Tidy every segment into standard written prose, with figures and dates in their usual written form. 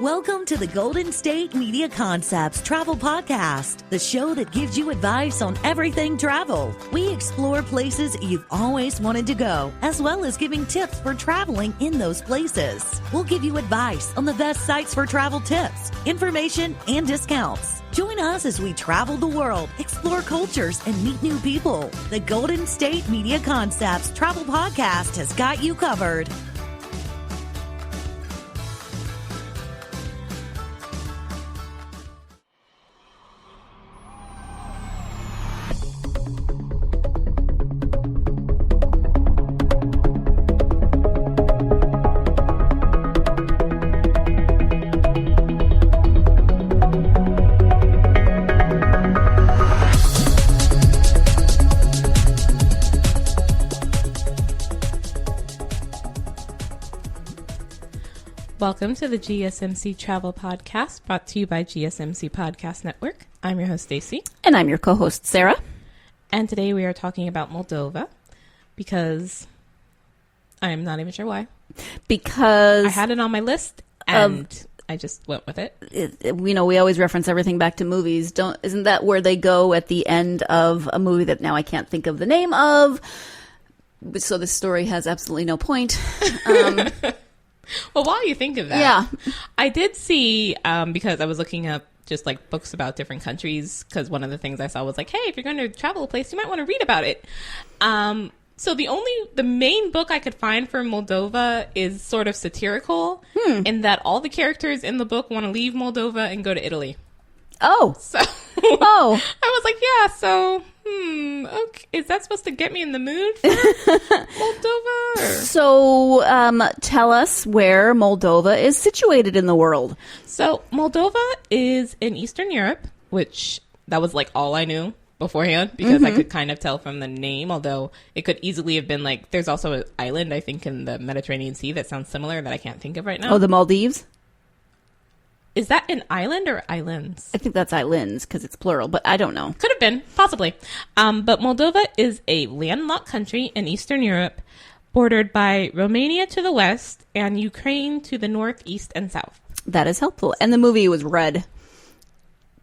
Welcome to the Golden State Media Concepts Travel Podcast, the show that gives you advice on everything travel. We explore places you've always wanted to go, as well as giving tips for traveling in those places. We'll give you advice on the best sites for travel tips, information, and discounts. Join us as we travel the world, explore cultures, and meet new people. The Golden State Media Concepts Travel Podcast has got you covered. Welcome to the GSMC Travel Podcast, brought to you by GSMC Podcast Network. I'm your host, Staci. And I'm your co-host, Sarah. And today we are talking about Moldova, because I'm not even sure why. Because I had it on my list, and I just went with it. We always reference everything back to movies. Isn't that where they go at the end of a movie that now I can't think of the name of? So this story has absolutely no point. Well, while you think of that, yeah. I did see, because I was looking up just like books about different countries, because one of the things I saw was like, hey, if you're going to travel a place, you might want to read about it. So the main book I could find for Moldova is sort of satirical in that all the characters in the book want to leave Moldova and go to Italy. Oh. So I was like, yeah, so okay, is that supposed to get me in the mood for Moldova? So tell us where Moldova is situated in the world. So Moldova is in Eastern Europe, which that was like all I knew beforehand, because I could kind of tell from the name, although it could easily have been like, there's also an island, I think, in the Mediterranean Sea that sounds similar that I can't think of right now. Oh, the Maldives? Is that an island or islands? I think that's islands because it's plural, but I don't know. Could have been, possibly. But Moldova is a landlocked country in Eastern Europe, bordered by Romania to the west and Ukraine to the north, east, and south. That is helpful. And the movie was red.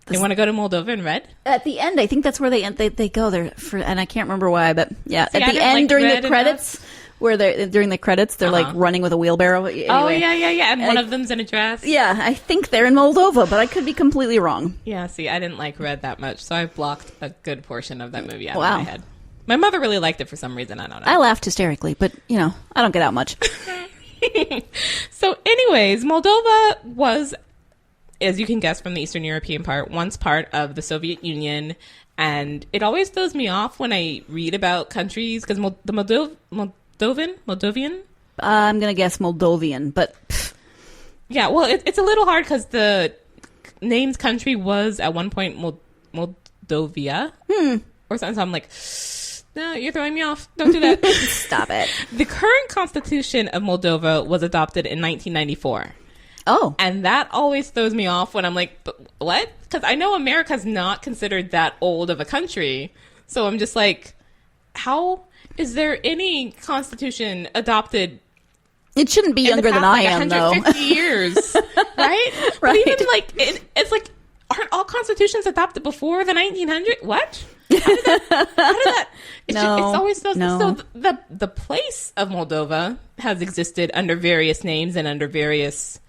They want to go to Moldova in red? At the end, I think that's where they go there, and I can't remember why, but yeah. See, at the end, during the credits... Enough. Where during the credits, they're like running with a wheelbarrow. Anyway. Oh, yeah. And one of them's in a dress. Yeah, I think they're in Moldova, but I could be completely wrong. Yeah, see, I didn't like red that much, so I blocked a good portion of that movie out of my head. My mother really liked it for some reason, I don't know. I laughed hysterically, but, I don't get out much. So anyways, Moldova was, as you can guess from the Eastern European part, once part of the Soviet Union. And it always throws me off when I read about countries, because the Moldovan? I'm going to guess Moldovan, but... Yeah, well, it's a little hard because the named country was at one point Moldovia or something. So I'm like, no, you're throwing me off. Don't do that. Stop it. The current constitution of Moldova was adopted in 1994. Oh. And that always throws me off when I'm like, but what? Because I know America's not considered that old of a country. So I'm just like, how... Is there any constitution adopted? It shouldn't be younger than I am, 150 years, right? Right. But even it's like, aren't all constitutions adopted before the 1900s? What? How did that? It's always those. No. So the place of Moldova has existed under various names and under various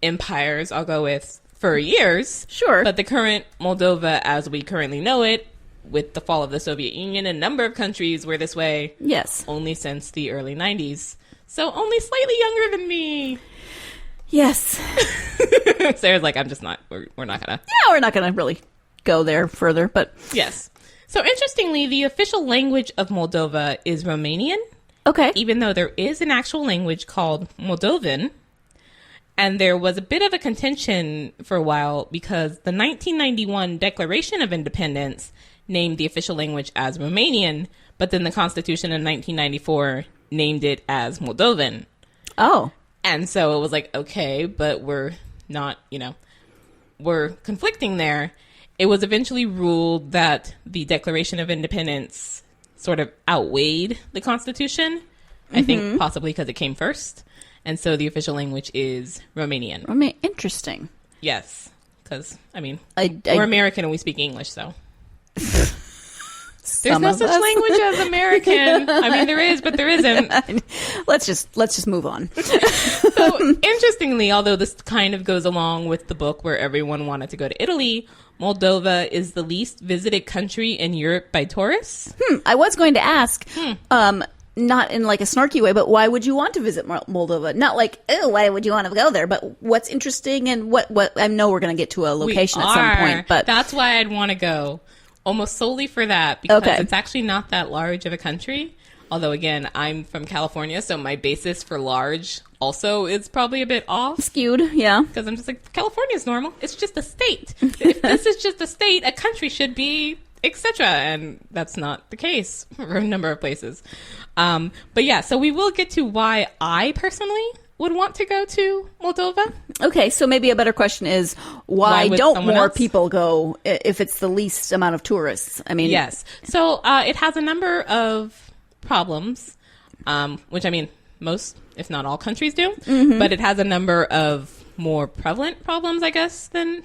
empires. I'll go with for years, sure. But the current Moldova, as we currently know it, with the fall of the Soviet Union, a number of countries were this way. Yes. Only since the early 90s. So only slightly younger than me. Yes. Sarah's like, I'm just not, we're not gonna. Yeah, we're not gonna really go there further, but. Yes. So interestingly, the official language of Moldova is Romanian. Okay. Even though there is an actual language called Moldovan. And there was a bit of a contention for a while because the 1991 Declaration of Independence named the official language as Romanian, but then the Constitution in 1994 named it as Moldovan. Oh. And so it was like, okay, but we're not, we're conflicting there. It was eventually ruled that the Declaration of Independence sort of outweighed the Constitution. I think possibly because it came first. And so the official language is Romanian. Interesting. Yes. Because, I mean, we're American and we speak English, so. There's no such language as American. I mean, there is, but there isn't. Let's just move on. So, interestingly, although this kind of goes along with the book where everyone wanted to go to Italy, Moldova is the least visited country in Europe by tourists. I was going to ask, not in like a snarky way, but why would you want to visit Moldova? Not like, oh, why would you want to go there? But what's interesting and what I know we're going to get to a location at some point, but that's why I'd want to go. Almost solely for that, because it's actually not that large of a country. Although, again, I'm from California, so my basis for large also is probably a bit off. Skewed, yeah. Because I'm just like, California's normal. It's just a state. If this is just a state, a country should be, etc. And that's not the case for a number of places. But yeah, so we will get to why I personally would want to go to Moldova. Okay, so maybe a better question is why don't more people go if it's the least amount of tourists? I mean, yes. So it has a number of problems, which I mean, most, if not all countries do, but it has a number of more prevalent problems, I guess, than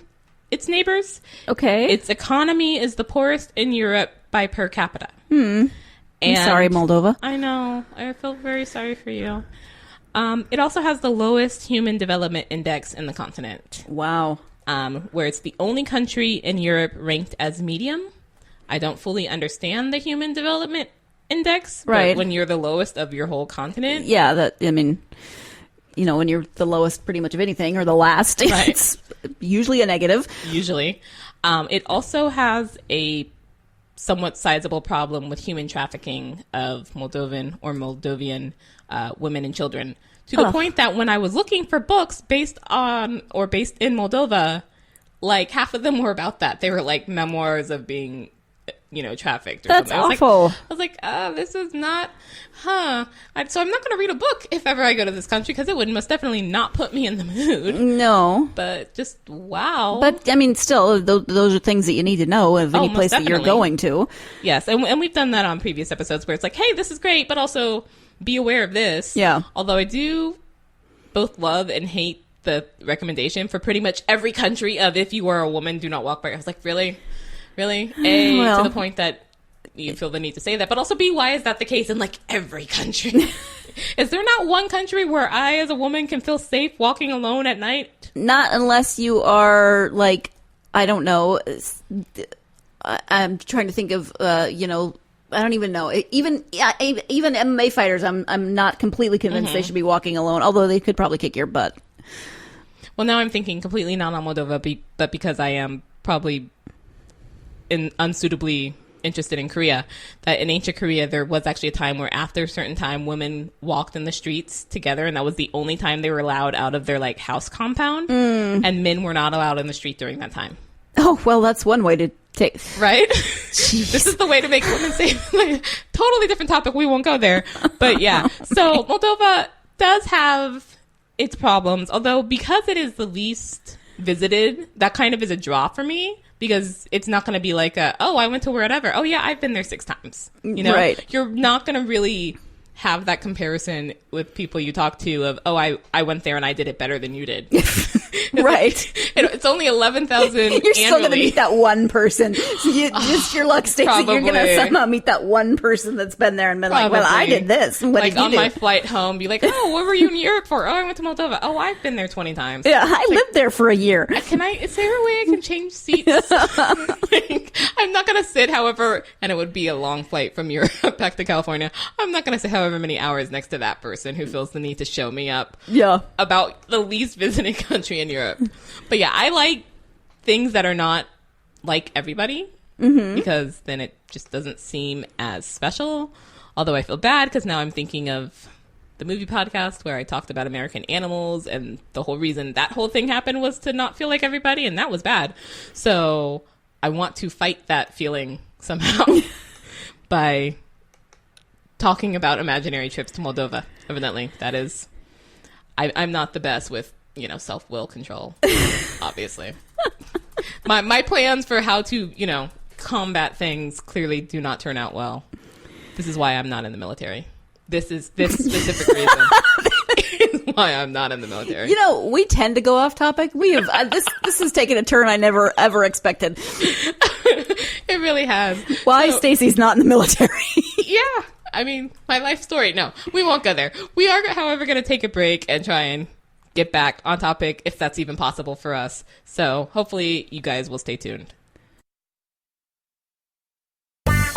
its neighbors. Okay. Its economy is the poorest in Europe by per capita. I'm sorry, Moldova. I know. I feel very sorry for you. It also has the lowest human development index in the continent. Wow. Where it's the only country in Europe ranked as medium. I don't fully understand the human development index, right? But when you're the lowest of your whole continent. Yeah, when you're the lowest pretty much of anything or the last, right. It's usually a negative. Usually. It also has a somewhat sizable problem with human trafficking of Moldovan women and children, to the point that when I was looking for books based in Moldova, like half of them were about that. They were like memoirs of being, trafficked. Or That's something. awful. I was like, this is not, so I'm not going to read a book if ever I go to this country because it would most definitely not put me in the mood. No. But just, wow. But, I mean, still, those are things that you need to know of any place that you're going to. Yes, and we've done that on previous episodes where it's like, hey, this is great, but also be aware of this. Yeah. Although I do both love and hate the recommendation for pretty much every country of if you are a woman, do not walk by. I was like, really? To the point that you feel the need to say that. But also B, why is that the case in like every country? Is there not one country where I as a woman can feel safe walking alone at night? Not unless you are like, I don't know. I'm trying to think of, I don't even know. Even MMA fighters, I'm not completely convinced they should be walking alone, although they could probably kick your butt. Well, now I'm thinking completely not on Moldova, but because I am probably unsuitably interested in Korea, that in ancient Korea, there was actually a time where after a certain time, women walked in the streets together, and that was the only time they were allowed out of their like house compound, and men were not allowed in the street during that time. Oh, well, that's one way to take... Right? This is the way to make women safe. Totally different topic. We won't go there. But yeah. So Moldova does have its problems, although because it is the least visited, that kind of is a draw for me, because it's not going to be like I went to wherever. Oh, yeah, I've been there 6 times. Right. You're not going to really have that comparison with people you talk to of, I went there and I did it better than you did. Right. It's only 11,000 annually. You're still going to meet that one person. So just your luck, Stacy. You're going to somehow meet that one person that's been there and been like, well, I did this. What did you on do? My flight home, be like, oh, what were you in Europe for? Oh, I went to Moldova. Oh, I've been there 20 times. Yeah, I lived there for a year. Is there a way I can change seats? I'm not going to sit, however, and it would be a long flight from Europe back to California. I'm not going to sit however many hours next to that person who feels the need to show me up about the least visited country in Europe. But yeah, I like things that are not like everybody, because then it just doesn't seem as special. Although I feel bad because now I'm thinking of the movie podcast where I talked about American animals, and the whole reason that whole thing happened was to not feel like everybody, and that was bad. So I want to fight that feeling somehow by talking about imaginary trips to Moldova. Evidently, that is... I'm not the best with, self-will control, obviously. My plans for how to, combat things clearly do not turn out well. This is why I'm not in the military. this specific reason is why I'm not in the military. We tend to go off topic. We have this has taken a turn I never ever expected. It really has. Why Stacy's not in the military? Yeah. I mean, my life story. No, we won't go there. We are, however, going to take a break and try and get back on topic if that's even possible for us. So hopefully you guys will stay tuned.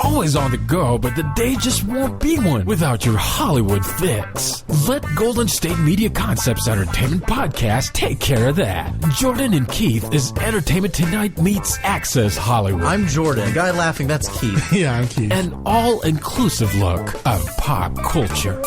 Always on the go, but the day just won't be one without your Hollywood fix. Let Golden State Media Concepts Entertainment Podcast take care of that. Jordan and Keith is Entertainment Tonight meets Access Hollywood. I'm Jordan. The guy laughing, that's Keith. Yeah, I'm Keith. An all-inclusive look of pop culture.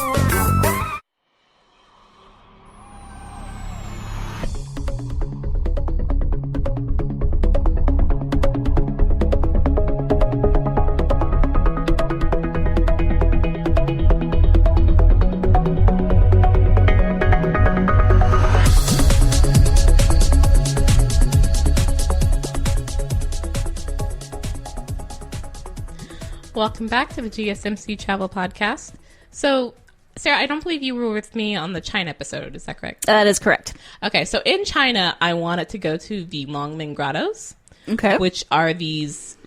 Welcome back to the GSMC Travel Podcast. So, Sarah, I don't believe you were with me on the China episode. Is that correct? That is correct. Okay, so in China, I wanted to go to the Longmen Grottos, Okay. which are these...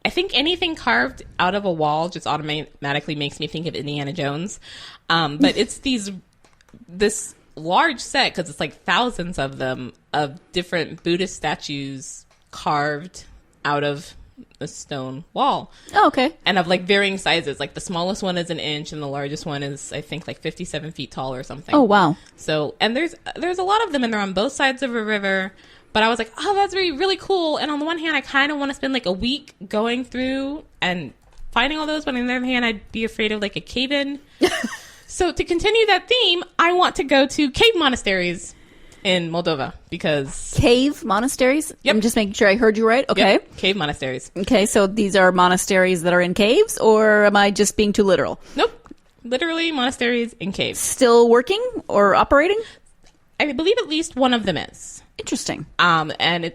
I think anything carved out of a wall just automatically makes me think of Indiana Jones. But it's this large set, because it's like thousands of them, of different Buddhist statues carved out of a stone wall. Oh, okay. And of like varying sizes. Like the smallest one is an inch and the largest one is, I think, like 57 feet tall or something. Oh, wow. So, and there's a lot of them, and they're on both sides of a river. But I was like, oh, that's really cool. And on the one hand, I kind of want to spend like a week going through and finding all those. But on the other hand, I'd be afraid of like a cave-in. So to continue that theme, I want to go to cave monasteries in Moldova because... Cave monasteries? Yep. I'm just making sure I heard you right. Okay. Yep, cave monasteries. Okay, so these are monasteries that are in caves, or am I just being too literal? Nope. Literally monasteries in caves. Still working or operating? I believe at least one of them is. Interesting. And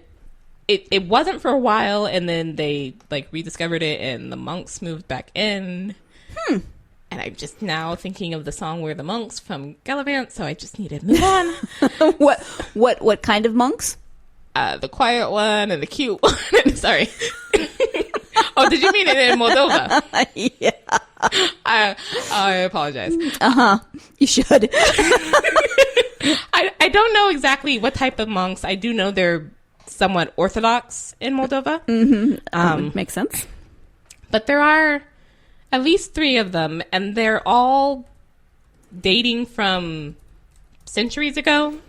it wasn't for a while, and then they like rediscovered it, and the monks moved back in. And I'm just now thinking of the song "We're the Monks" from Gallivant, so I just need to move on. What kind of monks? The quiet one and the cute one. Sorry. Oh, did you mean it in Moldova? Yeah. I apologize. You should. I don't know exactly what type of monks. I do know they're somewhat Orthodox in Moldova. Makes sense. But there are at least 3 of them, and they're all dating from centuries ago.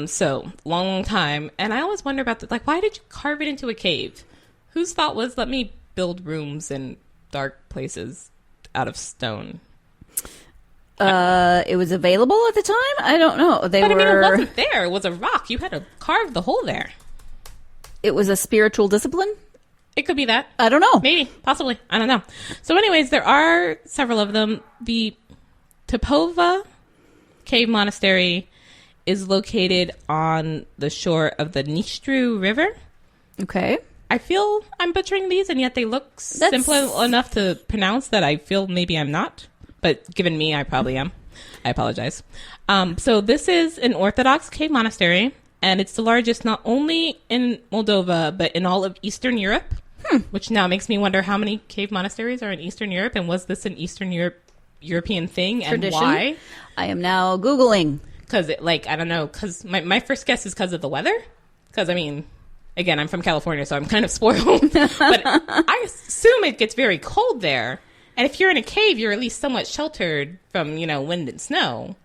So long time. And I always wonder about like, why did you carve it into a cave? Whose thought was, let me build rooms in dark places out of stone? It was available at the time? I don't know. But I mean, it wasn't there. It was a rock. You had to carve the hole there. It was a spiritual discipline? It could be that. I don't know. Maybe. Possibly. I don't know. So anyways, there are several of them. The Tipova Cave Monastery is located on the shore of the Nistru River. Okay. I feel I'm butchering these, and yet they look simple enough to pronounce that I feel maybe I'm not. But given me, I probably am. I apologize. So this is an Orthodox cave monastery, and it's the largest not only in Moldova, but in all of Eastern Europe, which now makes me wonder how many cave monasteries are in Eastern Europe, and was this an Eastern European thing, Tradition? And why? I am now Googling. Because, I don't know, because my first guess is because of the weather. Because, I mean, again, I'm from California, so I'm kind of spoiled. But I assume it gets very cold there. And if you're in a cave, you're at least somewhat sheltered from, wind and snow.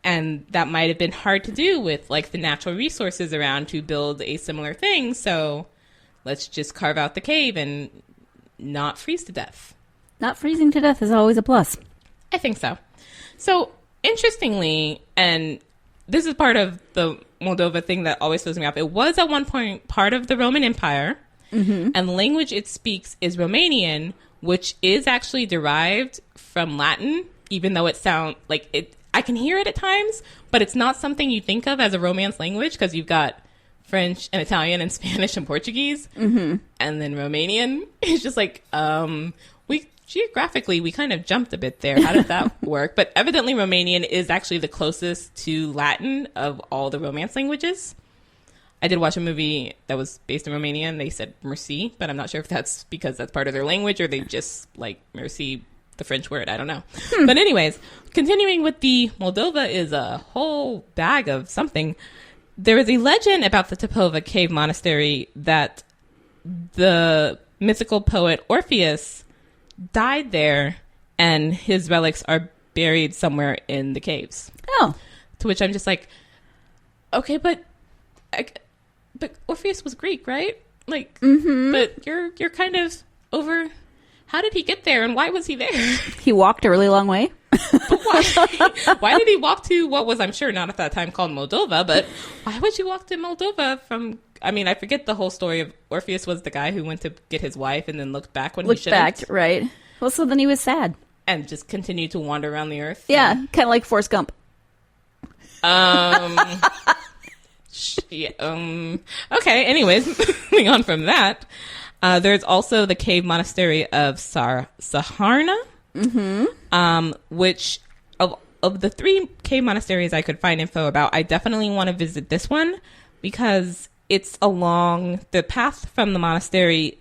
And that might have been hard to do with, like, the natural resources around to build a similar thing. So let's just carve out the cave and not freeze to death. Not freezing to death is always a plus. I think so. So, interestingly, and this is part of the Moldova thing that always throws me off, it was at one point part of the Roman Empire, and the language it speaks is Romanian, which is actually derived from Latin, even though it sounds like it. I can hear it at times, but it's not something you think of as a Romance language because you've got French and Italian and Spanish and Portuguese, and then Romanian is just like we geographically, we kind of jumped a bit there. How did that work? But evidently Romanian is actually the closest to Latin of all the Romance languages. I did watch a movie that was based in Romania, and they said merci, but I'm not sure if that's because that's part of their language or they just like merci, the French word. I don't know. But anyways, continuing with the Moldova is a whole bag of something. There is a legend about the Tipova Cave Monastery that the mythical poet Orpheus died there, and his relics are buried somewhere in the caves. Oh. To which I'm just like, okay, but Orpheus was Greek, right? Like, but you're kind of over. How did he get there, and why was he there? He walked a really long way. Why did he walk to what was, I'm sure, not at that time called Moldova, but why would you walk to Moldova from? I mean, I forget the whole story of Orpheus was the guy who went to get his wife and then looked back when he shouldn't. Right. Well, so then he was sad. And just continued to wander around the earth. Yeah, kind of like Forrest Gump. Okay, anyways, moving on from that. There's also the cave monastery of Saharna, which of the 3 cave monasteries I could find info about, I definitely want to visit this one because it's along the path from the monastery.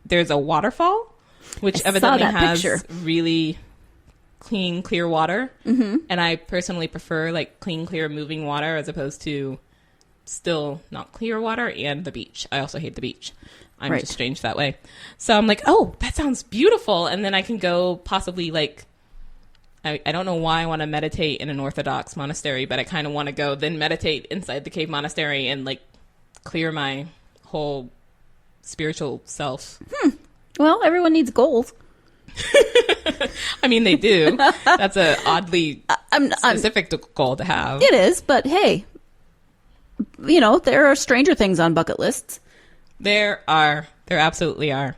There's a waterfall, which evidently has really clean, clear water. And I personally prefer like clean, clear, moving water as opposed to still not clear water, and the beach. I also hate the beach. I'm just strange that way. So I'm like, oh, that sounds beautiful. And then I can go possibly like, I don't know why I want to meditate in an Orthodox monastery, but I kind of want to go then meditate inside the cave monastery and like clear my whole spiritual self. Well, everyone needs goals. I mean, they do. That's a oddly specific goal to have. It is, but hey, you know, there are stranger things on bucket lists. There absolutely are.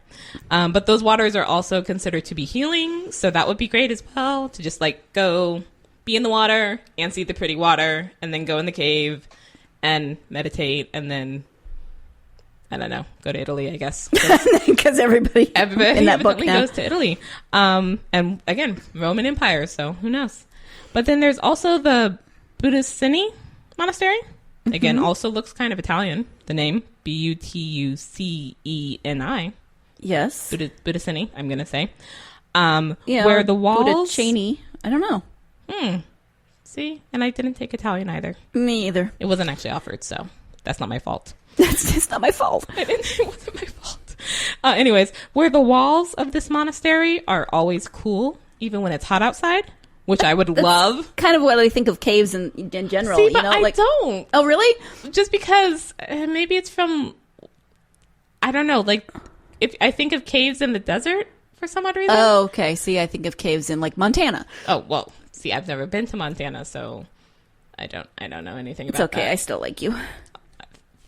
But those waters are also considered to be healing. So that would be great as well, to just like go be in the water and see the pretty water and then go in the cave and meditate and then, I don't know, go to Italy, I guess. Because everybody in that book now goes to Italy. And again, Roman Empire. So who knows? But then there's also the Butucini Monastery. Again, also looks kind of Italian, the name. Butuceni. Yes. Butucini, I'm going to say. Yeah, where the walls... Butucini. I don't know. See? And I didn't take Italian either. Me either. It wasn't actually offered, so that's not my fault. It's not my fault. It wasn't my fault. Anyways, where the walls of this monastery are always cool, even when it's hot outside. Which I would love. Kind of what I think of caves in general. See, you but know, I don't. Oh, really? Just because maybe it's from, I don't know, like, if I think of caves in the desert for some odd reason. Oh, okay. See, I think of caves in, like, Montana. Oh, well, see, I've never been to Montana, so I don't know anything about that. It's okay. I still like you.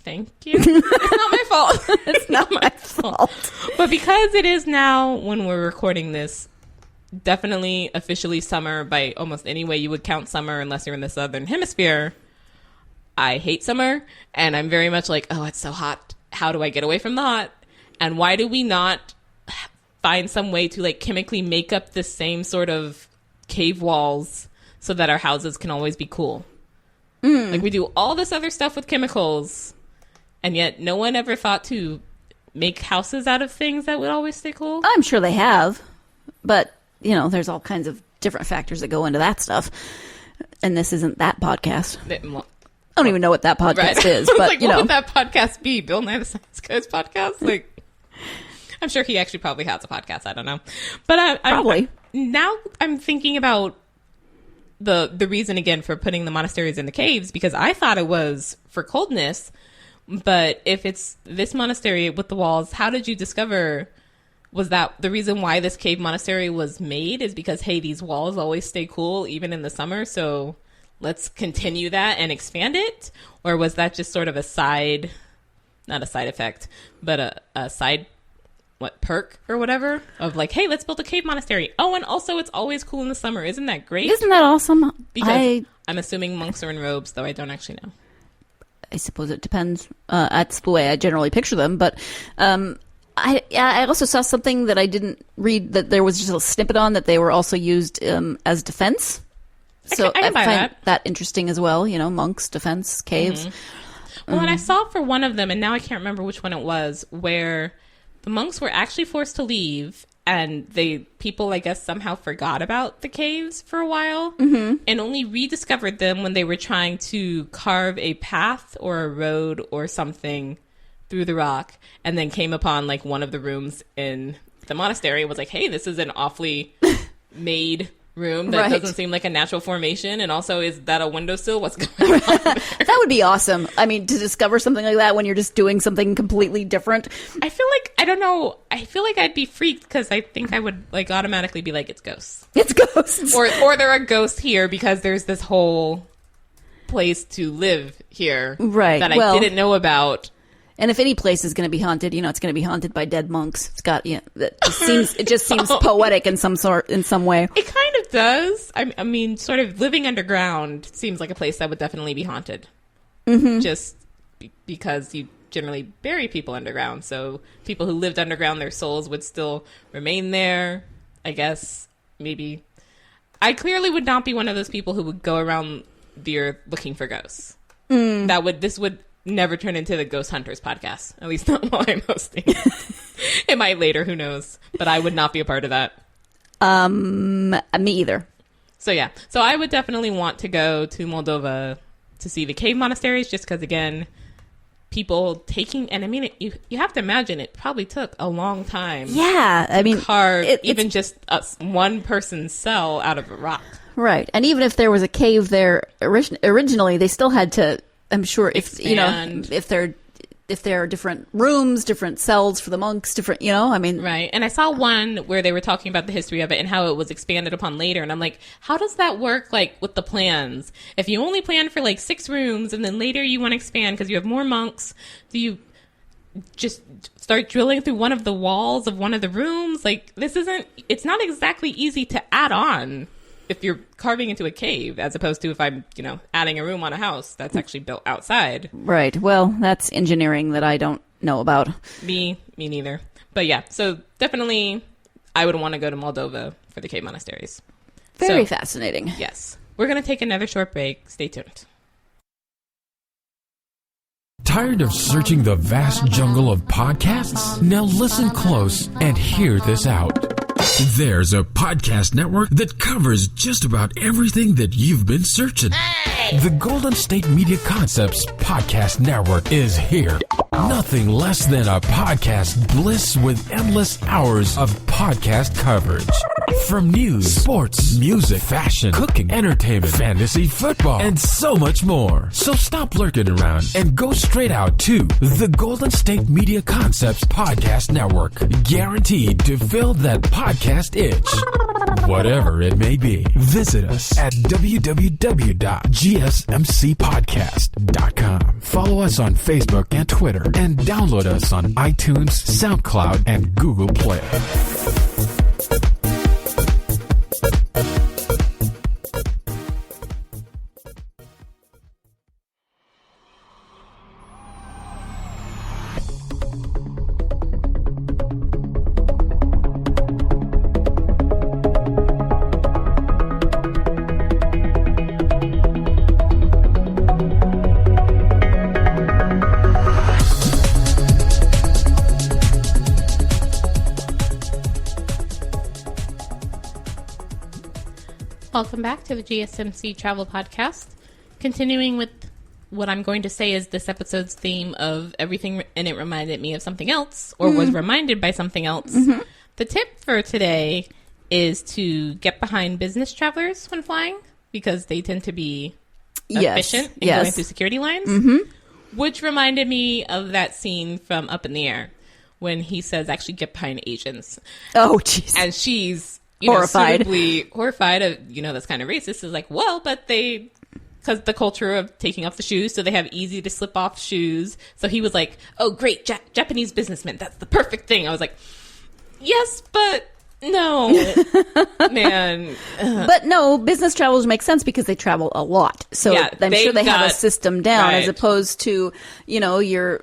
Thank you. It's not my fault. It's not my fault. But because it is now, when we're recording this, definitely officially summer by almost any way you would count summer unless you're in the southern hemisphere. I hate summer, and I'm very much like, oh, it's so hot. How do I get away from the hot? And why do we not find some way to like chemically make up the same sort of cave walls so that our houses can always be cool? Like we do all this other stuff with chemicals, and yet no one ever thought to make houses out of things that would always stay cool. I'm sure they have, but you know, there's all kinds of different factors that go into that stuff. And this isn't that podcast. I don't even know what that podcast is, but like, you know. What would that podcast be? Bill Nye the Science Guy's podcast? Like, I'm sure he actually probably has a podcast. I don't know. But probably. Now I'm thinking about the reason again for putting the monasteries in the caves, because I thought it was for coldness. But if it's this monastery with the walls, how did you discover... Was that the reason why this cave monastery was made, is because, hey, these walls always stay cool even in the summer, so let's continue that and expand it? Or was that just sort of a side, not a side effect, but a side, perk or whatever of like, hey, let's build a cave monastery. Oh, and also it's always cool in the summer. Isn't that great? Isn't that awesome? Because I'm assuming monks are in robes, though I don't actually know. I suppose it depends. That's the way I generally picture them, but I also saw something that I didn't read, that there was just a snippet on, that they were also used as defense. So I can buy find that interesting as well. Monks, defense, caves. Well, and I saw for one of them, and now I can't remember which one it was, where the monks were actually forced to leave, and people, I guess, somehow forgot about the caves for a while, and only rediscovered them when they were trying to carve a path or a road or something through the rock, and then came upon like one of the rooms in the monastery and was like, hey, this is an awfully made room that doesn't seem like a natural formation, and also, is that a windowsill? What's going on there? That would be awesome. I mean, to discover something like that when you're just doing something completely different. I feel like, I don't know, I feel like I'd be freaked, because I think I would like automatically be like, it's ghosts. It's ghosts. Or there are ghosts here because there's this whole place to live here that I didn't know about. And if any place is going to be haunted, it's going to be haunted by dead monks. It's got, it just seems poetic in some way. It kind of does. I mean, sort of living underground seems like a place that would definitely be haunted. Just because you generally bury people underground. So people who lived underground, their souls would still remain there. I guess, maybe. I clearly would not be one of those people who would go around the earth looking for ghosts. This would never turn into the Ghost Hunters podcast. At least not while I'm hosting. It might later, who knows? But I would not be a part of that. Me either. So yeah. So I would definitely want to go to Moldova to see the cave monasteries, just because, again, people taking, and I mean, you have to imagine it probably took a long time. Yeah. I mean, carve even just one person's cell out of a rock. Right. And even if there was a cave there originally, they still had to, I'm sure, if there are different rooms, different cells for the monks, different, Right. And I saw one where they were talking about the history of it and how it was expanded upon later. And I'm like, how does that work, like, with the plans? If you only plan for, like, 6 rooms and then later you want to expand because you have more monks, do you just start drilling through one of the walls of one of the rooms? Like, it's not exactly easy to add on if you're carving into a cave, as opposed to if I'm, adding a room on a house that's actually built outside. Right. Well, that's engineering that I don't know about. Me neither. But yeah, so definitely I would want to go to Moldova for the cave monasteries. Very fascinating. Yes. We're going to take another short break. Stay tuned. Tired of searching the vast jungle of podcasts? Now listen close and hear this out. There's a podcast network that covers just about everything that you've been searching. Hey! The Golden State Media Concepts Podcast Network is here. Nothing less than a podcast bliss with endless hours of podcast coverage. From news, sports, music, fashion, cooking, entertainment, fantasy, football, and so much more. So stop lurking around and go straight out to the Golden State Media Concepts Podcast Network. Guaranteed to fill that podcast itch. Whatever it may be. Visit us at www.gsmcpodcast.com. Follow us on Facebook and Twitter, and download us on iTunes, SoundCloud, and Google Play. Welcome back to the GSMC Travel Podcast. Continuing with what I'm going to say is this episode's theme of everything, and it reminded me of something else, or was reminded by something else. The tip for today is to get behind business travelers when flying, because they tend to be efficient in going through security lines, which reminded me of that scene from Up in the Air when he says, actually get behind Asians. Oh, jeez. And she's horrified. Horrified of, that's kind of racist. Is like, well, but because the culture of taking off the shoes, so they have easy to slip off shoes. So he was like, oh, great, Japanese businessman, that's the perfect thing. I was like, yes, but no, man. But no, business travelers make sense because they travel a lot. So I'm sure they have a system down, as opposed to, your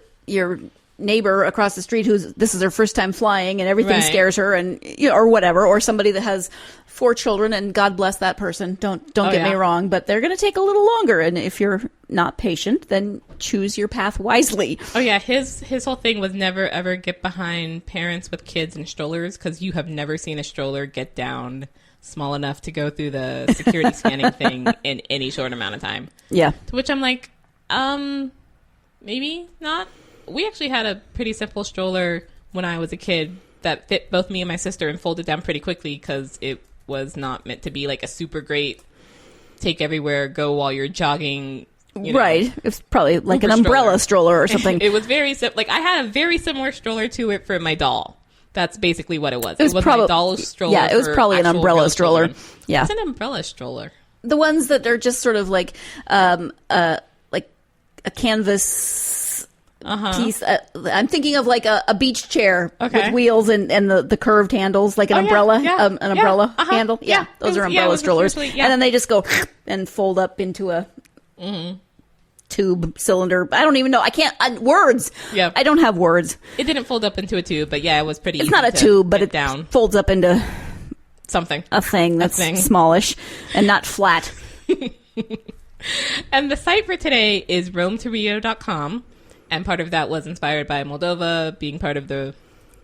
neighbor across the street this is her first time flying and everything Right. scares her, and or whatever, or somebody that has 4 children, and God bless that person. Don't get me yeah. wrong, but they're going to take a little longer, and if you're not patient, then choose your path wisely. Oh yeah, his whole thing was never ever get behind parents with kids and strollers, because you have never seen a stroller get down small enough to go through the security scanning thing in any short amount of time. Yeah. To which I'm like, maybe not. We actually had a pretty simple stroller when I was a kid that fit both me and my sister and folded down pretty quickly, because it was not meant to be like a super great take everywhere, go while you're jogging. Right. It's probably like an Uber umbrella stroller or something. It was very like I had a very similar stroller to it for my doll. That's basically what it was. It was my doll's stroller. Yeah, it was for probably an actual umbrella real stroller. children. Yeah. It's an umbrella stroller. The ones that are just sort of like a canvas piece. I'm thinking of like a beach chair Okay. with wheels and the curved handles, like an umbrella, an umbrella handle. Yeah, those are umbrella strollers. And then they just go and fold up into a tube cylinder. I don't even know. I can't words. Yeah. I don't have words. It didn't fold up into a tube, but yeah, it was pretty. It's easy not a to tube, but get it down folds up into something. a thing that's thing. smallish and not flat. And the site for today is RomeToRio.com, and part of that was inspired by Moldova being part of the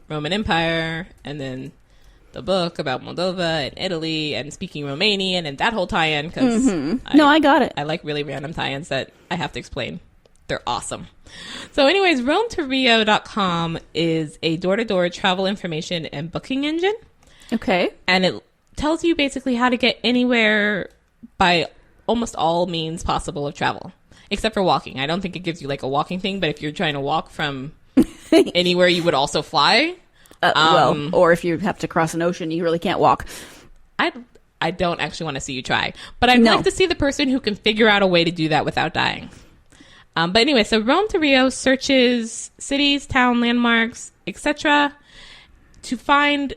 Roman Empire, and then the book about Moldova and Italy and speaking Romanian and that whole tie-in, because I got it. I like really random tie-ins that I have to explain. They're awesome. So anyways, RomeToRio.com is a door-to-door travel information and booking engine, Okay. and it tells you basically how to get anywhere by almost all means possible of travel, except for walking. I don't think it gives you like a walking thing, but if you're trying to walk from anywhere you would also fly. Or if you have to cross an ocean, you really can't walk. I don't actually want to see you try, but I'd No. like to see the person who can figure out a way to do that without dying. But anyway, so Rome to Rio searches cities, town landmarks, etc. to find,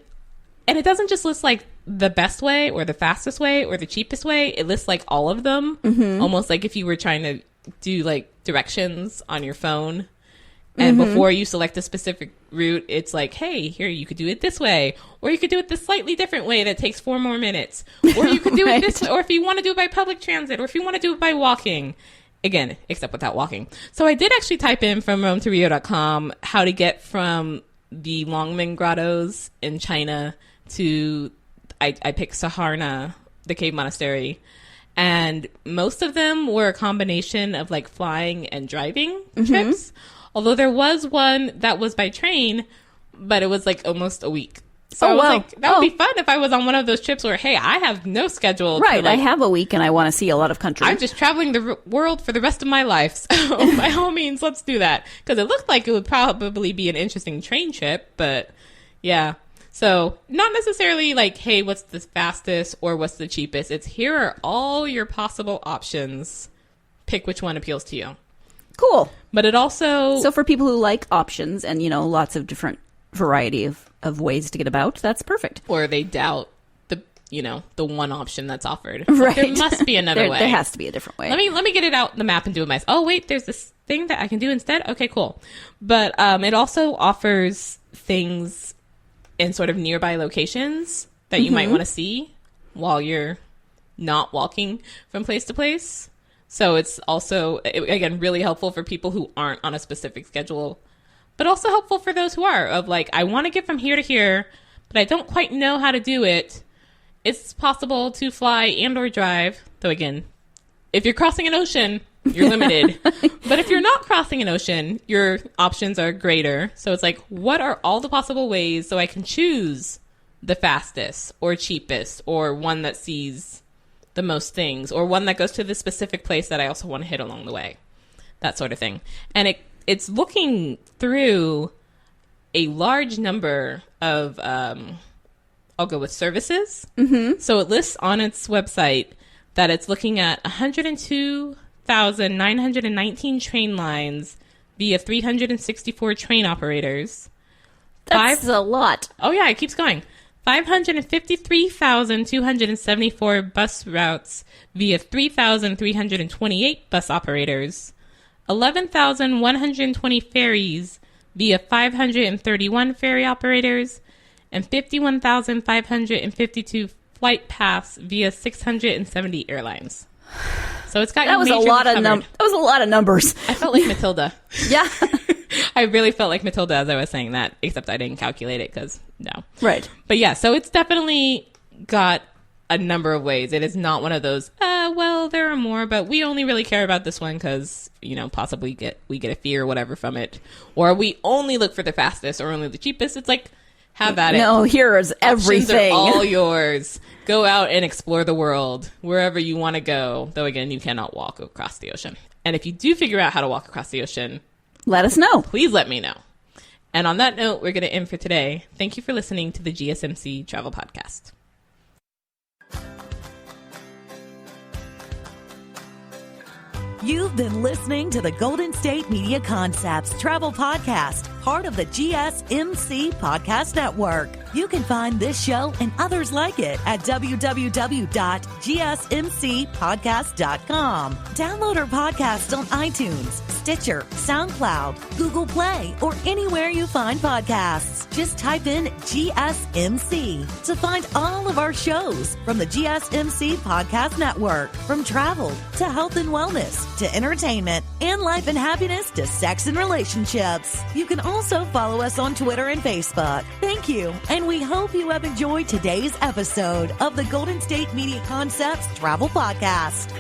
and it doesn't just list like the best way or the fastest way or the cheapest way. It lists like all of them, almost like if you were trying to do like directions on your phone. And before you select a specific route, it's like, hey, here, you could do it this way. Or you could do it this slightly different way that takes 4 more minutes. Or you could do it this way. Or if you want to do it by public transit. Or if you want to do it by walking. Again, except without walking. So I did actually type in from RomeToRio.com how to get from the Longmen Grottos in China to, I picked Saharna, the cave monastery. And most of them were a combination of like flying and driving trips. Although there was one that was by train, but it was like almost a week. So I was like, that would be fun if I was on one of those trips where, hey, I have no schedule. Right. To, like, I have a week and I want to see a lot of countries. I'm just traveling the world for the rest of my life. So by all means, let's do that. Because it looked like it would probably be an interesting train trip. But yeah. So not necessarily like, hey, what's the fastest or what's the cheapest? It's here are all your possible options. Pick which one appeals to you. Cool. But it also... So for people who like options and, lots of different variety of ways to get about, that's perfect. Or they doubt the one option that's offered. Right. There must be another way. There has to be a different way. Let me get it out the map and do it myself. Oh, wait, there's this thing that I can do instead? Okay, cool. But it also offers things in sort of nearby locations that you might want to see while you're not walking from place to place. So it's also, again, really helpful for people who aren't on a specific schedule, but also helpful for those who are, of like, I want to get from here to here, but I don't quite know how to do it. It's possible to fly and or drive, though again, if you're crossing an ocean, you're limited. But if you're not crossing an ocean, your options are greater. So it's like, what are all the possible ways so I can choose the fastest or cheapest or one that sees the most things, or one that goes to the specific place that I also want to hit along the way, that sort of thing. And it's looking through a large number of, I'll go with services. So it lists on its website that it's looking at 102,919 train lines via 364 train operators. That's a lot. Oh yeah, it keeps going. 553,274 bus routes via 3,328 bus operators, 11,120 ferries via 531 ferry operators and 51,552 flight paths via 670 airlines. So it's got that was a lot of that was a lot of numbers. I felt like Matilda. Yeah. I really felt like Matilda as I was saying that, except I didn't calculate it because no. Right. But yeah, so it's definitely got a number of ways. It is not one of those, well, there are more, but we only really care about this one because, you know, possibly we get a fee or whatever from it. Or we only look for the fastest or only the cheapest. It's like, have at it. No, here is everything. Options are all yours. Go out and explore the world wherever you want to go. Though, again, you cannot walk across the ocean. And if you do figure out how to walk across the ocean, let us know. Please let me know. And on that note, we're going to end for today. Thank you for listening to the GSMC Travel Podcast. You've been listening to the Golden State Media Concepts Travel Podcast, part of the GSMC Podcast Network. You can find this show and others like it at www.gsmcpodcast.com. Download our podcast on iTunes, Stitcher, SoundCloud, Google Play, or anywhere you find podcasts. Just type in GSMC to find all of our shows from the GSMC Podcast Network. From travel to health and wellness to entertainment and life and happiness to sex and relationships. You can also follow us on Twitter and Facebook. Thank you, and we hope you have enjoyed today's episode of the Golden State Media Concepts Travel Podcast.